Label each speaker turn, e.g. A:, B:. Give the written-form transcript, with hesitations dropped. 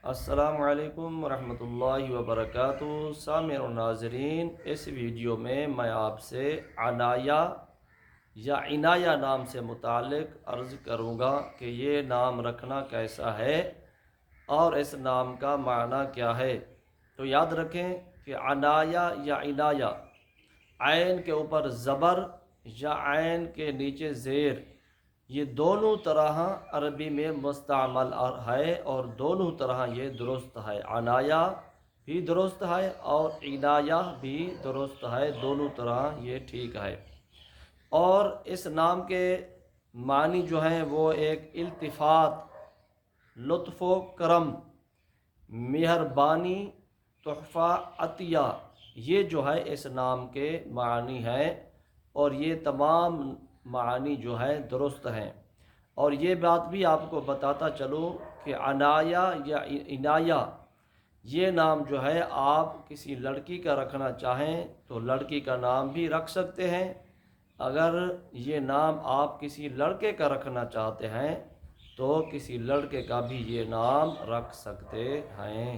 A: السلام علیکم ورحمۃ اللہ وبرکاتہ۔ سامعین و ناظرین، اس ویڈیو میں آپ سے عنایا یا عنایا نام سے متعلق عرض کروں گا کہ یہ نام رکھنا کیسا ہے اور اس نام کا معنی کیا ہے۔ تو یاد رکھیں کہ عنایا یا عنایا، عین کے اوپر زبر یا عین کے نیچے زیر، یہ دونوں طرح عربی میں مستعمل ہے اور دونوں طرح یہ درست ہے۔ عنایا بھی درست ہے اور عنایا بھی درست ہے، دونوں طرح یہ ٹھیک ہے۔ اور اس نام کے معنی جو ہیں وہ ایک التفات، لطف و کرم، مہربانی، تحفہ، عطیہ، یہ جو ہے اس نام کے معنی ہیں اور یہ تمام معانی جو ہے درست ہیں۔ اور یہ بات بھی آپ کو بتاتا چلوں کہ عنایا یا عنایا یہ نام جو ہے آپ کسی لڑکی کا رکھنا چاہیں تو لڑکی کا نام بھی رکھ سکتے ہیں، اگر یہ نام آپ کسی لڑکے کا رکھنا چاہتے ہیں تو کسی لڑکے کا بھی یہ نام رکھ سکتے ہیں۔